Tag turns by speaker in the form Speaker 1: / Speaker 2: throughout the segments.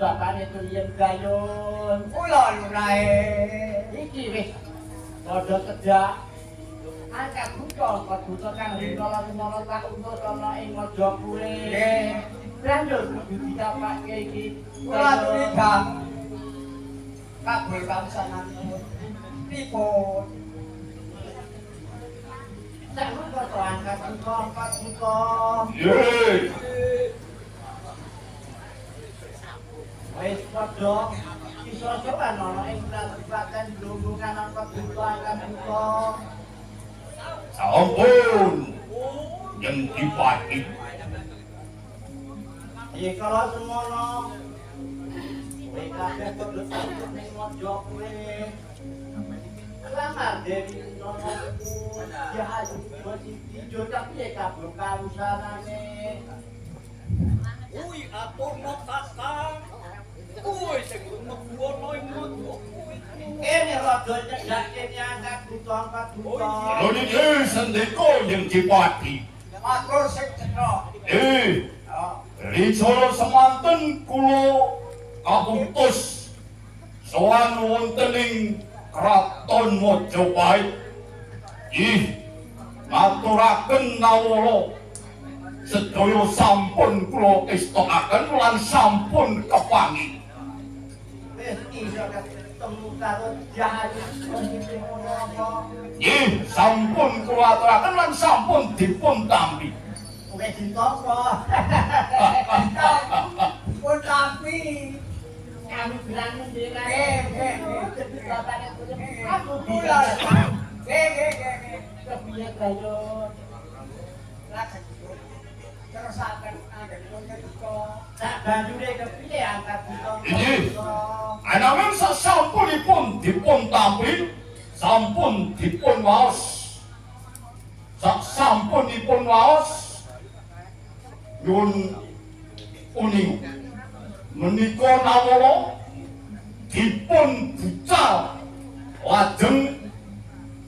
Speaker 1: bapakne Triyen Gayun.
Speaker 2: Kula lurae.
Speaker 1: Iki wis padha cedhak. Angkat buta buta kang rikala tak utus ana ing Mojopure.
Speaker 2: Nggih.
Speaker 1: Banjur kudu dicapake iki.
Speaker 2: Kula aturi dang. Kabul kamsanane. Pripun?
Speaker 1: Tak lupa to angkat buta.
Speaker 3: Yeay.
Speaker 1: Wis padha iso coban ana ing kabupaten Blunggungan angkat buta.
Speaker 3: Sampun. Yang dipati.
Speaker 1: Ya kalau semono kowe kabeh kudu sambut ning Mojopure. Lamar Dewi Nono jahat posisi jodak piye kabur karusanane.
Speaker 4: Uy, atur no kakang. Uy, sing mebuwono ing Mojopure.
Speaker 1: Kene rada cedhak kene angkat buta.
Speaker 3: Lho niki sendiko yang dipati.
Speaker 2: Matur sing cetha.
Speaker 3: Ricana semanten kula kaputus sowan wonten ing Kraton Majapahit. Ngaturaken nawala sedaya sampun kula estokaken lan sampun kepangi.
Speaker 1: Wis iso ketemu karo jahat posisi ngono apa.
Speaker 3: Sampun kula aturaken lan sampun dipun tampi.
Speaker 1: Wis ditampa.
Speaker 2: Pun tapi
Speaker 1: Kami bilang menjelang.
Speaker 2: aku kula. Nggih.
Speaker 1: Kepiye Gayun?
Speaker 2: Lajeng terusaken anggenipun ketika
Speaker 1: Sak banjure kepiye angkat buta?
Speaker 3: Ananging sasampunipun dipun tampi, sampun dipun waos. Sasampunipun waos nyuwun uning menika nawala dipun bucal lajeng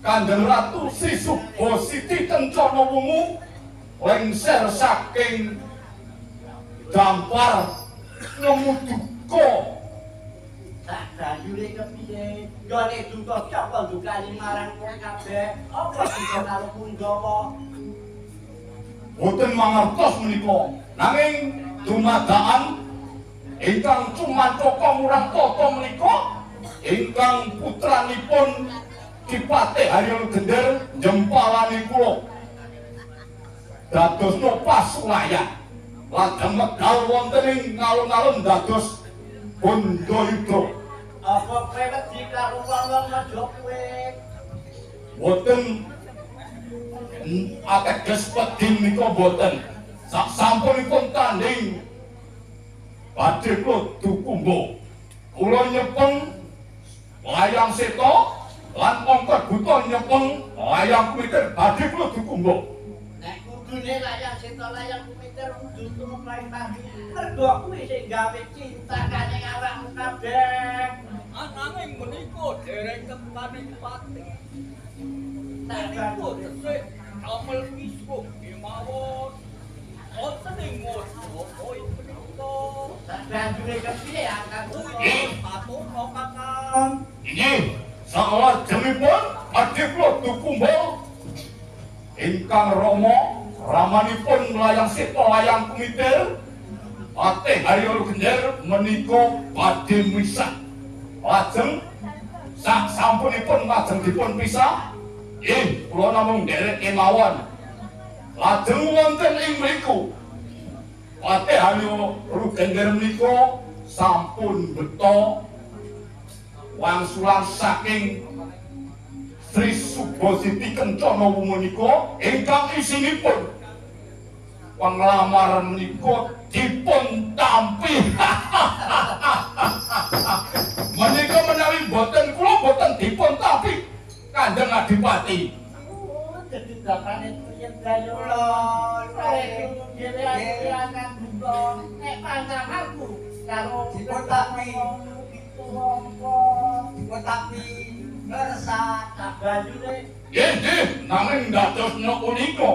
Speaker 3: Kanjeng Ratu Sri Subasiti Kencana Wungu lengser saking dampar ngemuduka.
Speaker 1: Sak banjure kepiye? Yo nek duka apa dukane marang kowe kabeh? Apa duka karo Pandhawa?
Speaker 3: Boten mangertos menika, nanging dumadakan ingkang Cumantaka Murang Tata menika ingkang putranipun Kipatih Haryo Gender jempalani kula dados Pasulayan lajeng medal wonten ing alun-alun dados Bandayuda.
Speaker 1: Apa kowe wedi karo wong Mojopure?
Speaker 3: Boten ateges wedi menika boten. Sasampunipun tanding badhe kula dukumba. Kula nyepeng layang seta lan angkat buta nyepeng layang kuwiter badhe kula dukumba.
Speaker 1: Nek kudune layang seta layang kumiter kudu tumrap pagi. Mergo kuwi sing gawe cinta kane awakmu kabeh.
Speaker 4: Ananging menika dereng kepanipati.
Speaker 1: Tak
Speaker 4: Menika tesih damel kisruh kemawon. Wonten ing Mojopahit menika.
Speaker 1: sak banjure kepiye angkat buta?
Speaker 4: Atur no kakang.
Speaker 3: Inggih, salajengipun badhe kula dukumba ingkang Rama ramanipun layang seta layang kumitir Patih Haryo Gender menika badhe misah. Lajeng sak sampunipun lajeng dipun pisah, kula namung nderek kemawon. Lajeng wonten ing mriku Patih Haryo Gender menika sampun beta wangsulan saking Sri Subasiti Kencana Wungu menika ingkang isinipun panglamar menika dipun tampi. Menika menawi boten kula boten dipun tampi Kanjeng Adipati.
Speaker 1: Jadi bapakne Triyen Gayun. Dhewe akan buka nek pandanganku karo
Speaker 2: Dipun tampi. Tapi kersat
Speaker 1: sak banjure
Speaker 3: Nggih, nanging dados punika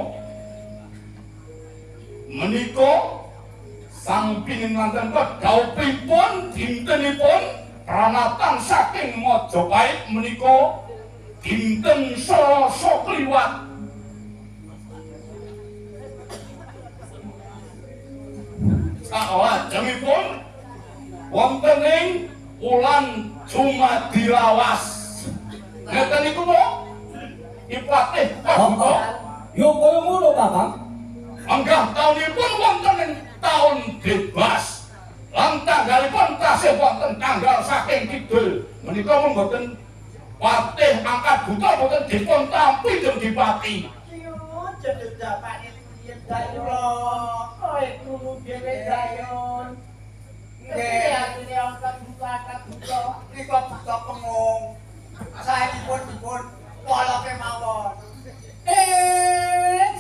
Speaker 3: menika sang pinanganten kedaupipun dintenipun pranatan saking Majapahit menika dinten Selasa kliwat salajengipun wonten ing wulan Jumadi lawas ngeten niku to Ipatih Paduka
Speaker 1: Yo koyo ngono, Kakang.
Speaker 3: anggah taunipun wonten ing taun bebas lan tanggalipun tasih wonten tanggal saking kidul menika mboten patih angkat buta mboten dipun tampi dening Dipati.
Speaker 1: Yo jedul dapane yen dayon. Kowe kudu dhewe dayon.
Speaker 2: Nggih.
Speaker 1: Atine angkat buta.
Speaker 2: Nika buta pengong. Saipun dipun poloke mawon.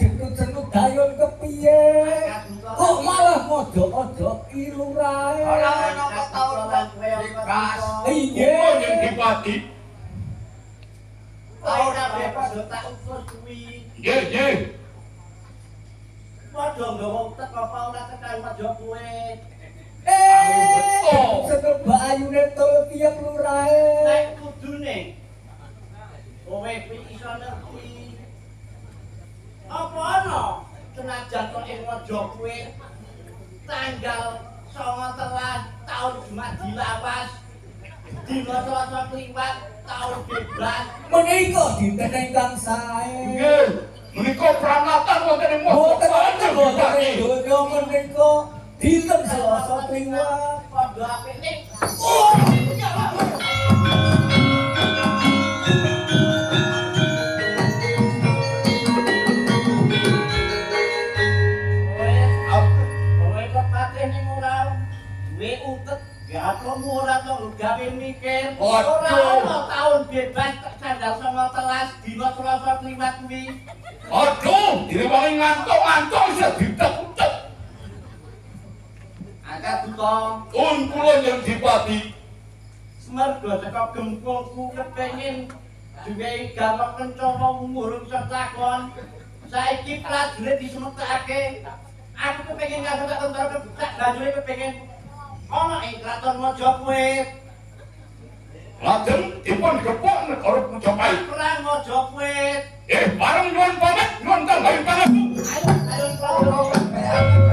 Speaker 1: Jenut-jenut dayon kepiye? Kok malah modok-modok ilurae?
Speaker 2: Ora ana ketaun bebas.
Speaker 1: Iya.
Speaker 3: Yen Dipati
Speaker 1: Taun bebas yo tak utus kuwi.
Speaker 3: nggih
Speaker 1: Padha nggawa utek apa ora tekan padha kowe.
Speaker 3: betul.
Speaker 1: Seneng bayune tol piye lurae? Nek kudune kowe kuwi iso ngerti. Apa ana senajan kok ing raja kowe tanggal 19 taun Jumadi lawas dina Selasa kliwat taun bebas menika dinten ingkang sae.
Speaker 3: Nggih, menika pranatan wonten ing Majapahit Dipati.
Speaker 1: Donya menika dinten Selasa kliwat padha apike. Kowe kok patih ning ora duwe utek gapomu ora tau gawe mikir.
Speaker 3: Waduh.
Speaker 1: Ora ana taun bebas tanggal 19 dina Selasa kliwat kuwi.
Speaker 3: Aduh, direwangi ngantuk-ngantuk iso ditek-utek.
Speaker 1: Angkat buka
Speaker 3: Pun kula yen Dipati.
Speaker 1: Semergo saka gempungku kepengin duwe gampang kencana ngurung setlakon. Saiki prajurit disemetakake. Aku kepengin ngatur tentara kebutak bajune kepengin ana ing kraton Majapahit.
Speaker 3: Lajeng dipun gepuk negara Majapahit.
Speaker 1: Perang Majapahit.
Speaker 3: Bareng nyuwun pamit nyuwun tambahi pangapunten.
Speaker 1: Ayo prajurit.